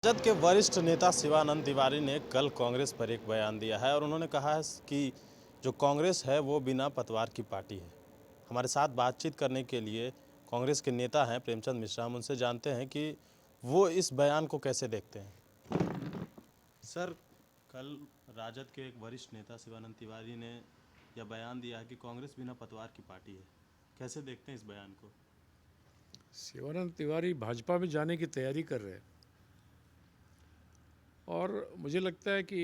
राजद के वरिष्ठ नेता शिवानंद तिवारी ने कल कांग्रेस पर एक बयान दिया है और उन्होंने कहा है कि जो कांग्रेस है वो बिना पतवार की पार्टी है। हमारे साथ बातचीत करने के लिए कांग्रेस के नेता हैं प्रेमचंद मिश्रा, हम उनसे जानते हैं कि वो इस बयान को कैसे देखते हैं। सर, कल राजद के एक वरिष्ठ नेता शिवानंद तिवारी ने यह बयान दिया है कि कांग्रेस बिना पतवार की पार्टी है। कैसे देखते हैं इस बयान को? शिवानंद तिवारी भाजपा में जाने की तैयारी कर रहे हैं और मुझे लगता है कि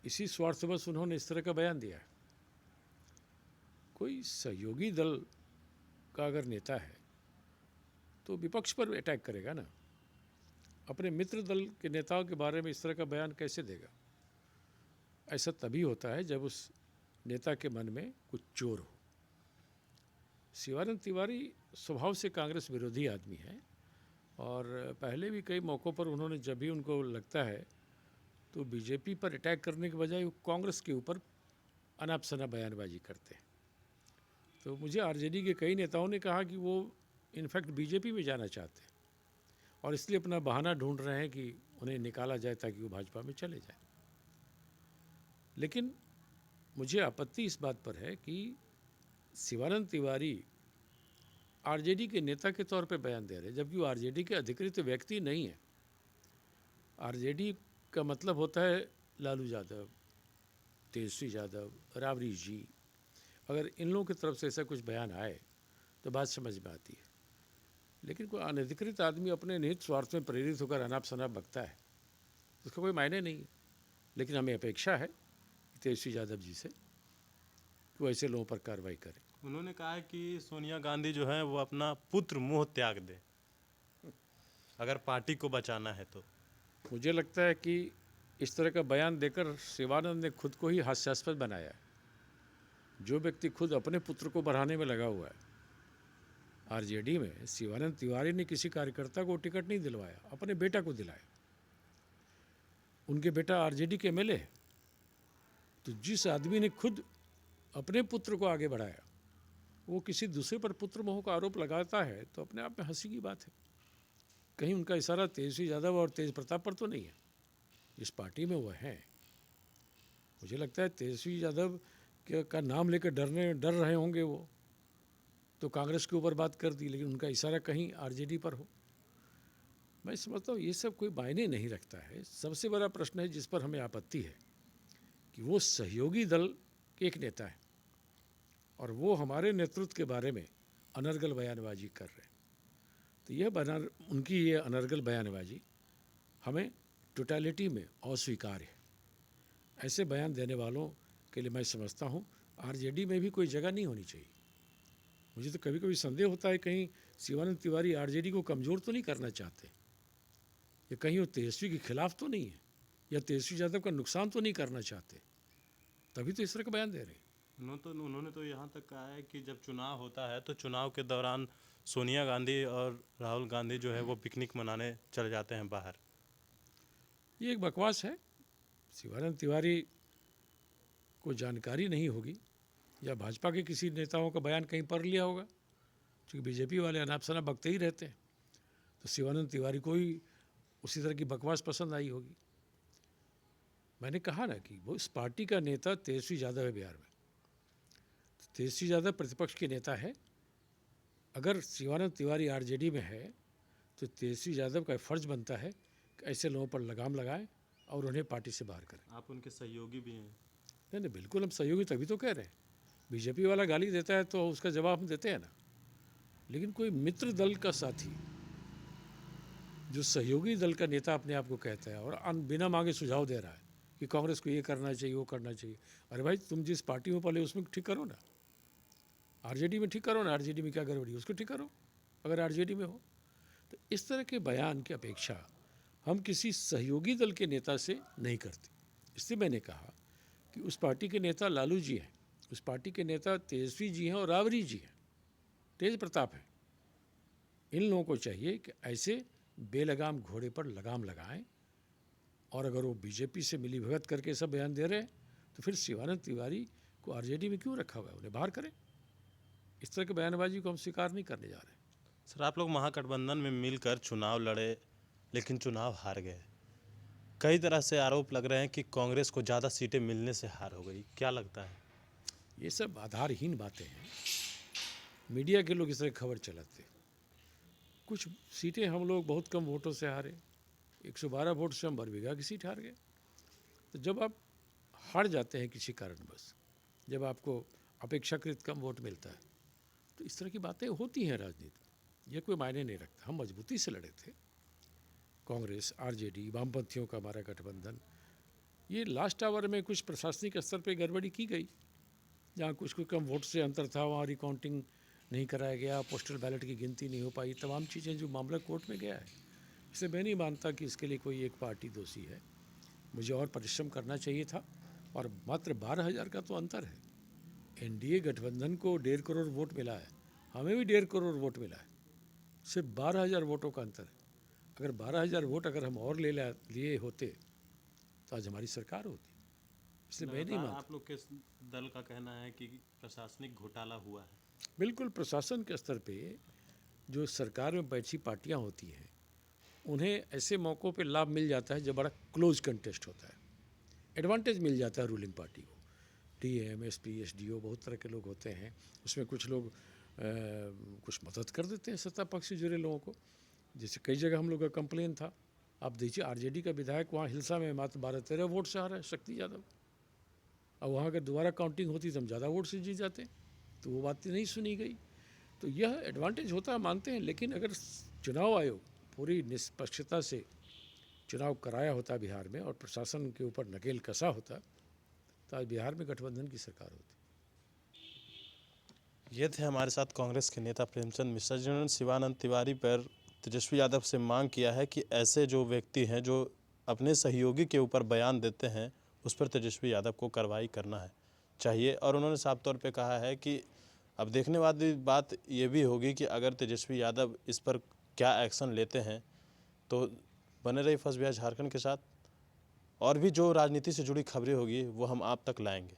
इसी स्वार्थवश उन्होंने इस तरह का बयान दिया है। कोई सहयोगी दल का अगर नेता है तो विपक्ष पर अटैक करेगा ना। अपने मित्र दल के नेताओं के बारे में इस तरह का बयान कैसे देगा? ऐसा तभी होता है जब उस नेता के मन में कुछ चोर हो। शिवानंद तिवारी स्वभाव से कांग्रेस विरोधी आदमी है और पहले भी कई मौक़ों पर उन्होंने जब भी उनको लगता है तो बीजेपी पर अटैक करने के बजाय वो कांग्रेस के ऊपर अनाप शनाप बयानबाजी करते हैं। तो मुझे आरजेडी के कई नेताओं ने कहा कि वो इनफैक्ट बीजेपी में जाना चाहते हैं और इसलिए अपना बहाना ढूंढ रहे हैं कि उन्हें निकाला जाए ताकि वो भाजपा में चले जाएं। लेकिन मुझे आपत्ति इस बात पर है कि शिवानंद तिवारी आरजेडी के नेता के तौर पे बयान दे रहे हैं, जबकि वो आरजेडी के अधिकृत व्यक्ति नहीं है। आरजेडी का मतलब होता है लालू यादव, तेजस्वी यादव, राबड़ी जी। अगर इन लोगों की तरफ से ऐसा कुछ बयान आए तो बात समझ में आती है, लेकिन कोई अनधिकृत आदमी अपने निहित स्वार्थ में प्रेरित होकर अनाप शनाप बकता है, उसका कोई मायने नहीं है। लेकिन हमें अपेक्षा है तेजस्वी यादव जी से कि वो ऐसे लोगों पर कार्रवाई करें। उन्होंने कहा है कि सोनिया गांधी जो है वो अपना पुत्र मुंह त्याग दे अगर पार्टी को बचाना है तो। मुझे लगता है कि इस तरह का बयान देकर शिवानंद ने खुद को ही हास्यास्पद बनाया है। जो व्यक्ति खुद अपने पुत्र को बढ़ाने में लगा हुआ है, आरजेडी में शिवानंद तिवारी ने किसी कार्यकर्ता को टिकट नहीं दिलवाया, अपने बेटा को दिलाया। उनके बेटा आरजेडी के एमएलए है। तो जिस आदमी ने खुद अपने पुत्र को आगे बढ़ाया वो किसी दूसरे पर पुत्र मोह का आरोप लगाता है तो अपने आप में हंसी की बात है। कहीं उनका इशारा तेजस्वी यादव और तेज प्रताप पर तो नहीं है जिस पार्टी में वो हैं। मुझे लगता है तेजस्वी यादव का नाम लेकर डर रहे होंगे वो, तो कांग्रेस के ऊपर बात कर दी, लेकिन उनका इशारा कहीं आरजेडी पर हो। मैं समझता हूँ ये सब कोई मायने नहीं रखता है। सबसे बड़ा प्रश्न है जिस पर हमें आपत्ति है कि वो सहयोगी दल के एक नेता है और वो हमारे नेतृत्व के बारे में अनर्गल बयानबाजी कर रहे हैं। तो यह उनकी ये अनर्गल बयानबाजी हमें टोटलिटी में अस्वीकार है। ऐसे बयान देने वालों के लिए मैं समझता हूँ आरजेडी में भी कोई जगह नहीं होनी चाहिए। मुझे तो कभी कभी संदेह होता है कहीं शिवानंद तिवारी आरजेडी को कमज़ोर तो नहीं करना चाहते, या कहीं वो तेजस्वी के खिलाफ तो नहीं है, या तेजस्वी यादव का नुकसान तो नहीं करना चाहते, तभी तो इस तरह का बयान दे रहे हैं। उन्होंने तो यहाँ तक कहा है कि जब चुनाव होता है तो चुनाव के दौरान सोनिया गांधी और राहुल गांधी जो है वो पिकनिक मनाने चले जाते हैं बाहर। ये एक बकवास है। शिवानंद तिवारी को जानकारी नहीं होगी या भाजपा के किसी नेताओं का बयान कहीं पढ़ लिया होगा, क्योंकि बीजेपी वाले अनाप शनाप बकते ही रहते हैं। तो शिवानंद तिवारी को ही उसी तरह की बकवास पसंद आई होगी। मैंने कहा ना कि वो इस पार्टी का नेता तेजस्वी यादव है बिहार में। तो तेजस्वी यादव प्रतिपक्ष के नेता है। अगर शिवानंद तिवारी आरजेडी में है तो तेजस्वी यादव का फर्ज बनता है कि ऐसे लोगों पर लगाम लगाएं और उन्हें पार्टी से बाहर करें। आप उनके सहयोगी भी हैं? नहीं नहीं, बिल्कुल हम सहयोगी, तभी तो कह रहे हैं। बीजेपी वाला गाली देता है तो उसका जवाब हम देते हैं ना। लेकिन कोई मित्र दल का साथी जो सहयोगी दल का नेता अपने आप को कहता है और बिना मांगे सुझाव दे रहा है कि कांग्रेस को ये करना चाहिए वो करना चाहिए, अरे भाई तुम जिस पार्टी में पले उसमें ठीक करो ना। आरजेडी में ठीक करो ना, आरजेडी में क्या गड़बड़ी उसको ठीक करो अगर आरजेडी में हो। तो इस तरह के बयान की अपेक्षा हम किसी सहयोगी दल के नेता से नहीं करते। इसलिए मैंने कहा कि उस पार्टी के नेता लालू जी हैं, उस पार्टी के नेता तेजस्वी जी हैं और राबड़ी जी हैं, तेज प्रताप हैं। इन लोगों को चाहिए कि ऐसे बेलगाम घोड़े पर लगाम लगाएं, और अगर वो बीजेपी से मिली भगत करके सब बयान दे रहे हैं तो फिर शिवानंद तिवारी को आरजेडी में क्यों रखा हुआ है, उन्हें बाहर करें। इस तरह की बयानबाजी को हम स्वीकार नहीं करने जा रहे हैं। सर, आप लोग महागठबंधन में मिलकर चुनाव लड़े लेकिन चुनाव हार गए। कई तरह से आरोप लग रहे हैं कि कांग्रेस को ज़्यादा सीटें मिलने से हार हो गई, क्या लगता है? ये सब आधारहीन बातें हैं। मीडिया के लोग इस तरह खबर चलाते। कुछ सीटें हम लोग बहुत कम वोटों से हारे, 112 वोट से हम बरबीघा की सीट हार गए। तो जब आप हार जाते हैं किसी कारणवश, जब आपको अपेक्षाकृत कम वोट मिलता है, तो इस तरह की बातें होती हैं राजनीति में। यह कोई मायने नहीं रखता। हम मजबूती से लड़े थे, कांग्रेस, आरजेडी, वामपंथियों का हमारा गठबंधन। ये लास्ट आवर में कुछ प्रशासनिक स्तर पर गड़बड़ी की गई, जहाँ कुछ कम वोट से अंतर था, वहाँ रिकाउंटिंग नहीं कराया गया, पोस्टल बैलेट की गिनती नहीं हो पाई, तमाम चीज़ें जो मामला कोर्ट में गया है। इसलिए मैं नहीं मानता कि इसके लिए कोई एक पार्टी दोषी है। मुझे और परिश्रम करना चाहिए था, और मात्र 12,000 का तो अंतर है। एनडीए गठबंधन को 1.5 करोड़ वोट मिला है, हमें भी 1.5 करोड़ वोट मिला है, सिर्फ 12,000 वोटों का अंतर है। अगर 12,000 वोट अगर हम और लिए होते तो आज हमारी सरकार होती। इसलिए मैं नहीं मानता। आप लोग के दल का कहना है कि प्रशासनिक घोटाला हुआ है। बिल्कुल, प्रशासन के स्तर पे जो सरकार में बैठी पार्टियां होती हैं, उन्हें ऐसे मौक़ों पे लाभ मिल जाता है जब बड़ा क्लोज कंटेस्ट होता है, एडवांटेज मिल जाता है रूलिंग पार्टी को। डीएम, एसपी, एसडीओ, बहुत तरह के लोग होते हैं, उसमें कुछ लोग कुछ मदद कर देते हैं सत्ता पक्ष से जुड़े लोगों को। जैसे कई जगह हम लोग का कंप्लेन था। आप देखिए, आरजेडी का विधायक वहाँ हिलसा में मात्र 12-13 वोट से आ रहा है, शक्ति यादव। अब वहाँ अगर दोबारा काउंटिंग होती तो हम ज़्यादा वोट से जीत जाते, तो वो बात नहीं सुनी गई। तो यह एडवांटेज होता है, मानते हैं। लेकिन अगर चुनाव आयोग पूरी निष्पक्षता से चुनाव कराया होता बिहार में, और प्रशासन के ऊपर नकेल कसा होता, तो आज बिहार में गठबंधन की सरकार होती। ये थे हमारे साथ कांग्रेस के नेता प्रेमचंद मिश्रा, जिन्होंने शिवानंद तिवारी पर तेजस्वी यादव से मांग किया है कि ऐसे जो व्यक्ति हैं जो अपने सहयोगी के ऊपर बयान देते हैं, उस पर तेजस्वी यादव को कार्रवाई करना है चाहिए। और उन्होंने साफ तौर पे कहा है कि अब देखने वाली बात ये भी होगी कि अगर तेजस्वी यादव इस पर क्या एक्शन लेते हैं। तो बने रही फर्स्ट बिहार झारखंड के साथ, और भी जो राजनीति से जुड़ी खबरें होगी वो हम आप तक लाएंगे।